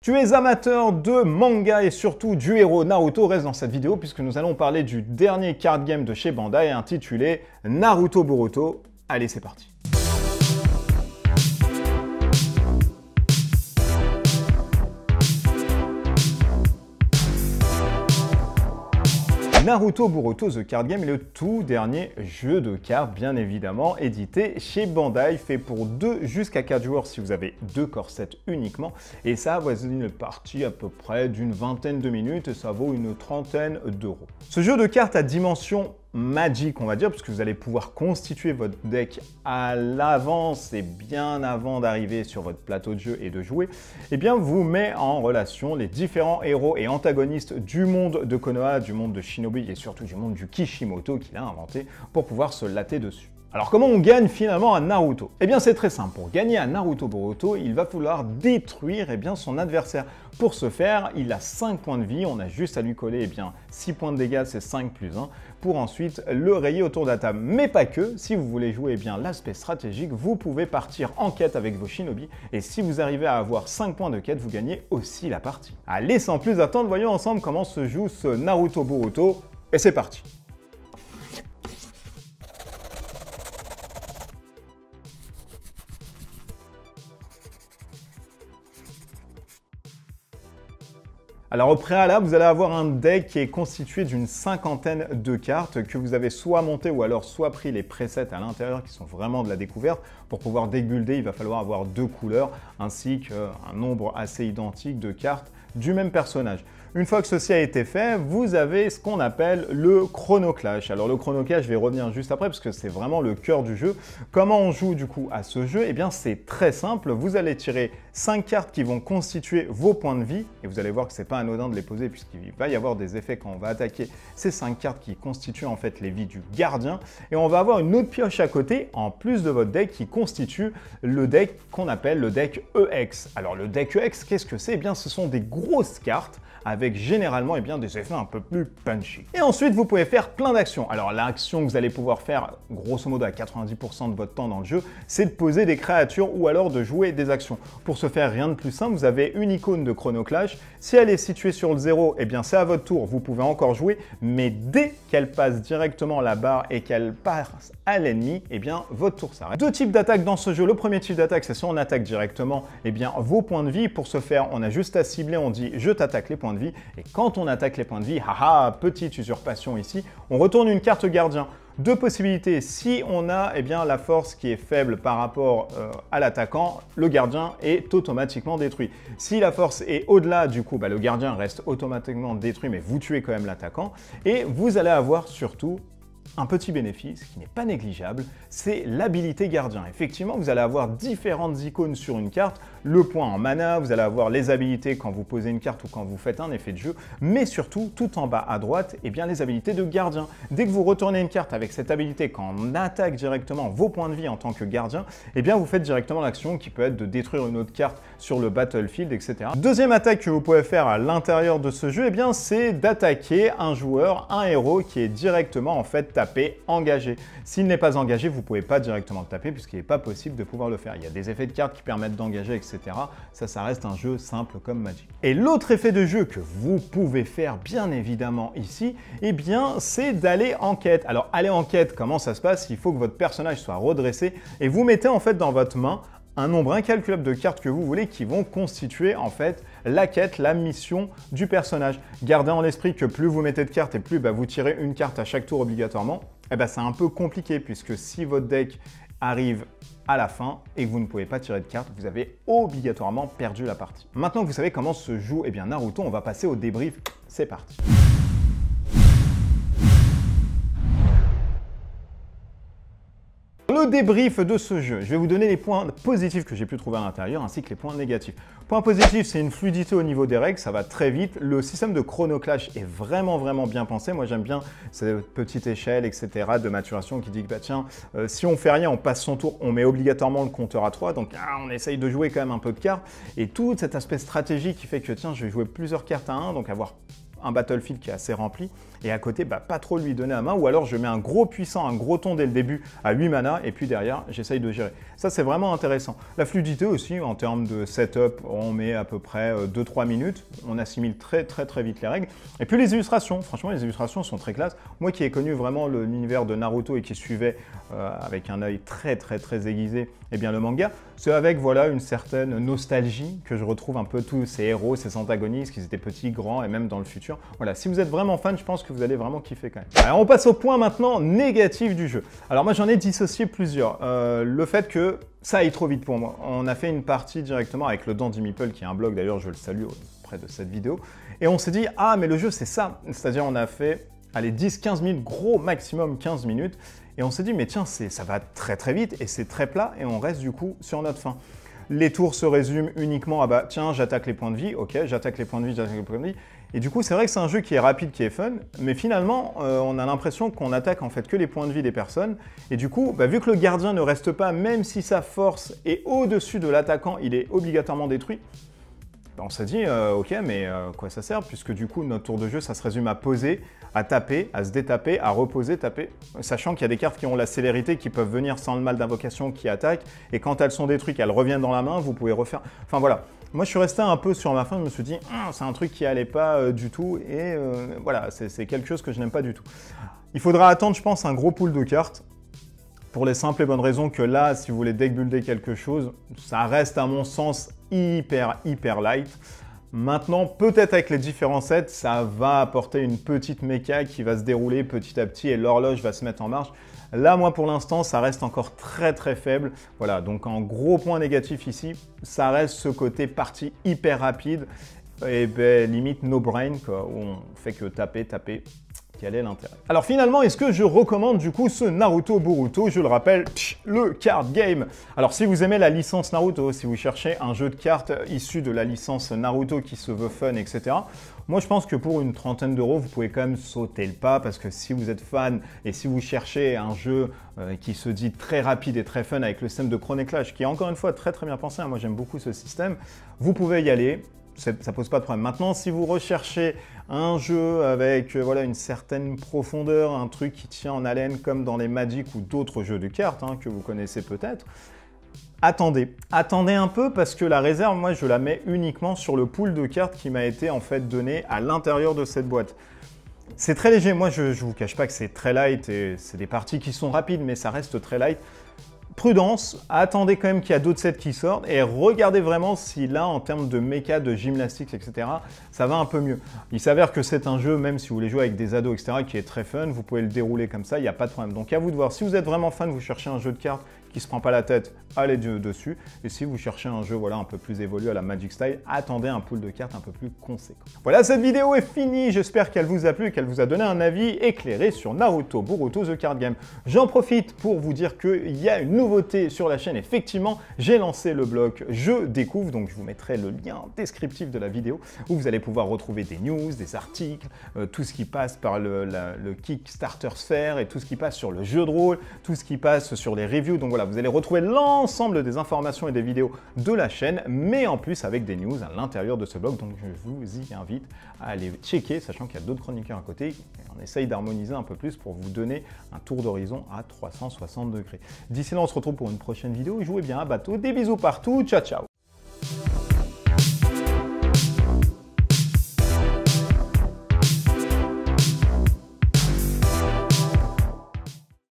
Tu es amateur de manga et surtout du héros Naruto, reste dans cette vidéo puisque nous allons parler du dernier card game de chez Bandai intitulé Naruto Boruto. Allez, c'est parti. Naruto Boruto The Card Game est le tout dernier jeu de cartes, bien évidemment, édité chez Bandai, fait pour 2 jusqu'à 4 joueurs si vous avez 2 corsets uniquement, et ça avoisine une partie à peu près d'une vingtaine de minutes et ça vaut une trentaine d'euros. Ce jeu de cartes à dimension magique, on va dire, puisque vous allez pouvoir constituer votre deck à l'avance et bien avant d'arriver sur votre plateau de jeu et de jouer, eh bien vous met en relation les différents héros et antagonistes du monde de Konoha, du monde de Shinobi et surtout du monde du Kishimoto qu'il a inventé pour pouvoir se latter dessus. Alors comment on gagne finalement à Naruto? Eh bien c'est très simple, pour gagner à Naruto Boruto, il va falloir détruire son adversaire. Pour ce faire, il a 5 points de vie, on a juste à lui coller 6 points de dégâts, c'est 5 plus 1, pour ensuite le rayer autour de la table. Mais pas que, si vous voulez jouer l'aspect stratégique, vous pouvez partir en quête avec vos shinobi, et si vous arrivez à avoir 5 points de quête, vous gagnez aussi la partie. Allez, sans plus attendre, voyons ensemble comment se joue ce Naruto Boruto, et c'est parti. Alors au préalable, vous allez avoir un deck qui est constitué d'une cinquantaine de cartes que vous avez soit montées ou alors soit pris les presets à l'intérieur qui sont vraiment de la découverte. Pour pouvoir deck builder, il va falloir avoir 2 couleurs ainsi qu'un nombre assez identique de cartes du même personnage. Une fois que ceci a été fait, vous avez ce qu'on appelle le Chrono Clash. Alors le Chrono Clash, je vais revenir juste après parce que c'est vraiment le cœur du jeu. Comment on joue du coup à ce jeu? Eh bien c'est très simple, vous allez tirer 5 cartes qui vont constituer vos points de vie et vous allez voir que c'est pas anodin de les poser puisqu'il va y avoir des effets quand on va attaquer ces 5 cartes qui constituent en fait les vies du gardien, et on va avoir une autre pioche à côté en plus de votre deck qui constitue le deck qu'on appelle le deck EX. Alors le deck EX, qu'est-ce que c'est? Eh bien ce sont des grosses cartes avec généralement des effets un peu plus punchy. Et ensuite, vous pouvez faire plein d'actions. Alors l'action que vous allez pouvoir faire, grosso modo à 90% de votre temps dans le jeu, c'est de poser des créatures ou alors de jouer des actions. Pour ce faire, rien de plus simple, vous avez une icône de Chrono Clash. Si elle est située sur le 0, eh bien c'est à votre tour, vous pouvez encore jouer, mais dès qu'elle passe directement la barre et qu'elle passe à l'ennemi, eh bien votre tour s'arrête. 2 types d'attaques dans ce jeu. Le premier type d'attaque, c'est si on attaque directement vos points de vie. Pour ce faire, on a juste à cibler, on dit je t'attaque les points de vie, et quand on attaque les points de vie, haha, petite usurpation ici, on retourne une carte gardien. 2 possibilités, si on a la force qui est faible par rapport à l'attaquant, le gardien est automatiquement détruit. Si la force est au-delà, du coup, le gardien reste automatiquement détruit, mais vous tuez quand même l'attaquant. Et vous allez avoir surtout un petit bénéfice qui n'est pas négligeable, c'est l'habilité gardien. Effectivement, vous allez avoir différentes icônes sur une carte, le point en mana, vous allez avoir les habilités quand vous posez une carte ou quand vous faites un effet de jeu, mais surtout, tout en bas à droite, les habilités de gardien. Dès que vous retournez une carte avec cette habilité, quand on attaque directement vos points de vie en tant que gardien, vous faites directement l'action qui peut être de détruire une autre carte sur le battlefield, etc. Deuxième attaque que vous pouvez faire à l'intérieur de ce jeu, c'est d'attaquer un joueur, un héros qui est directement tapé, engagé. S'il n'est pas engagé, vous ne pouvez pas directement le taper puisqu'il n'est pas possible de pouvoir le faire. Il y a des effets de cartes qui permettent d'engager, etc. Ça reste un jeu simple comme Magic. Et l'autre effet de jeu que vous pouvez faire bien évidemment ici, c'est d'aller en quête. Alors aller en quête, comment ça se passe? Il faut que votre personnage soit redressé et vous mettez dans votre main un nombre incalculable de cartes que vous voulez qui vont constituer la quête, la mission du personnage. Gardez en l'esprit que plus vous mettez de cartes et plus vous tirez une carte à chaque tour obligatoirement, c'est un peu compliqué puisque si votre deck arrive à la fin et que vous ne pouvez pas tirer de cartes, vous avez obligatoirement perdu la partie. Maintenant que vous savez comment se joue Naruto, on va passer au débrief. C'est parti. Le débrief de ce jeu, je vais vous donner les points positifs que j'ai pu trouver à l'intérieur ainsi que les points négatifs. Point positif, c'est une fluidité au niveau des règles, ça va très vite. Le système de Chrono Clash est vraiment bien pensé. Moi j'aime bien cette petite échelle, etc. de maturation qui dit que si on fait rien, on passe son tour, on met obligatoirement le compteur à 3, donc on essaye de jouer quand même un peu de cartes. Et tout cet aspect stratégique qui fait que je vais jouer plusieurs cartes à 1, donc avoir un Battlefield qui est assez rempli, et à côté, pas trop lui donner la main, ou alors je mets un gros puissant, un gros ton dès le début à 8 mana, et puis derrière, j'essaye de gérer. Ça, c'est vraiment intéressant. La fluidité aussi, en termes de setup, on met à peu près 2-3 minutes, on assimile très vite les règles. Et puis les illustrations, franchement, les illustrations sont très classe. Moi qui ai connu vraiment l'univers de Naruto et qui suivait avec un œil très aiguisé, eh bien le manga, c'est avec voilà une certaine nostalgie que je retrouve un peu tous ces héros, ces antagonistes, qu'ils étaient petits, grands et même dans le futur. Voilà, si vous êtes vraiment fan, je pense que vous allez vraiment kiffer quand même. Alors on passe au point maintenant négatif du jeu. Alors moi j'en ai dissocié plusieurs. Le fait que ça aille trop vite pour moi. On a fait une partie directement avec le Dandy Meeple, qui est un blog d'ailleurs, je le salue auprès de cette vidéo. Et on s'est dit, ah mais le jeu c'est ça. C'est-à-dire on a fait, allez, 10-15 minutes, gros maximum 15 minutes. Et on s'est dit, mais tiens, ça va très vite et c'est très plat et on reste du coup sur notre fin. Les tours se résument uniquement à, tiens, j'attaque les points de vie, ok, j'attaque les points de vie, j'attaque les points de vie. Et du coup, c'est vrai que c'est un jeu qui est rapide, qui est fun, mais finalement, on a l'impression qu'on attaque en fait que les points de vie des personnes. Et du coup, vu que le gardien ne reste pas, même si sa force est au-dessus de l'attaquant, il est obligatoirement détruit. On s'est dit, ok, mais quoi ça sert? Puisque du coup, notre tour de jeu, ça se résume à poser, à taper, à se détaper, à reposer, taper. Sachant qu'il y a des cartes qui ont la célérité, qui peuvent venir sans le mal d'invocation, qui attaquent. Et quand elles sont détruites, qu'elles reviennent dans la main, vous pouvez refaire... Enfin voilà. Moi, je suis resté un peu sur ma fin, je me suis dit, c'est un truc qui allait pas du tout. Et voilà, c'est quelque chose que je n'aime pas du tout. Il faudra attendre, je pense, un gros pool de cartes. Pour les simples et bonnes raisons que là, si vous voulez deck builder quelque chose, ça reste à mon sens hyper light. Maintenant, peut-être avec les différents sets, ça va apporter une petite méca qui va se dérouler petit à petit et l'horloge va se mettre en marche. Là, moi, pour l'instant, ça reste encore très faible. Voilà, donc en gros point négatif ici, ça reste ce côté partie hyper rapide et limite no brain, quoi, où on fait que taper. Quel est l'intérêt? Alors finalement, est-ce que je recommande du coup ce Naruto Boruto? Je le rappelle, le card game. Alors si vous aimez la licence Naruto, si vous cherchez un jeu de cartes issu de la licence Naruto qui se veut fun, etc. Moi je pense que pour une trentaine d'euros, vous pouvez quand même sauter le pas parce que si vous êtes fan et si vous cherchez un jeu qui se dit très rapide et très fun avec le système de Chrono Clash, qui est encore une fois très bien pensé, hein, moi j'aime beaucoup ce système, vous pouvez y aller. Ça pose pas de problème. Maintenant, si vous recherchez un jeu avec voilà, une certaine profondeur, un truc qui tient en haleine comme dans les Magic ou d'autres jeux de cartes que vous connaissez peut-être, attendez. Attendez un peu parce que la réserve, moi, je la mets uniquement sur le pool de cartes qui m'a été en fait donné à l'intérieur de cette boîte. C'est très léger. Moi, je vous cache pas que c'est très light et c'est des parties qui sont rapides, mais ça reste très light. Prudence, attendez quand même qu'il y a d'autres sets qui sortent et regardez vraiment si là, en termes de méca, de gymnastiques, etc., ça va un peu mieux. Il s'avère que c'est un jeu, même si vous voulez jouer avec des ados, etc., qui est très fun, vous pouvez le dérouler comme ça, il n'y a pas de problème. Donc à vous de voir, si vous êtes vraiment fan, vous cherchez un jeu de cartes qui se prend pas la tête, allez dessus. Et si vous cherchez un jeu voilà, un peu plus évolué à la Magic Style, attendez un pool de cartes un peu plus conséquent. Voilà, cette vidéo est finie. J'espère qu'elle vous a plu et qu'elle vous a donné un avis éclairé sur Naruto Boruto The Card Game. J'en profite pour vous dire qu'il y a une nouveauté sur la chaîne. Effectivement, j'ai lancé le blog Je Découvre, donc je vous mettrai le lien descriptif de la vidéo où vous allez pouvoir retrouver des news, des articles, tout ce qui passe par le Kickstarter Sphere et tout ce qui passe sur le jeu de rôle, tout ce qui passe sur les reviews. Donc voilà, vous allez retrouver l'ensemble des informations et des vidéos de la chaîne, mais en plus avec des news à l'intérieur de ce blog. Donc je vous y invite à aller checker, sachant qu'il y a d'autres chroniqueurs à côté. Et on essaye d'harmoniser un peu plus pour vous donner un tour d'horizon à 360 degrés. D'ici là, on se retrouve pour une prochaine vidéo. Jouez bien à bateau. Des bisous partout. Ciao, ciao.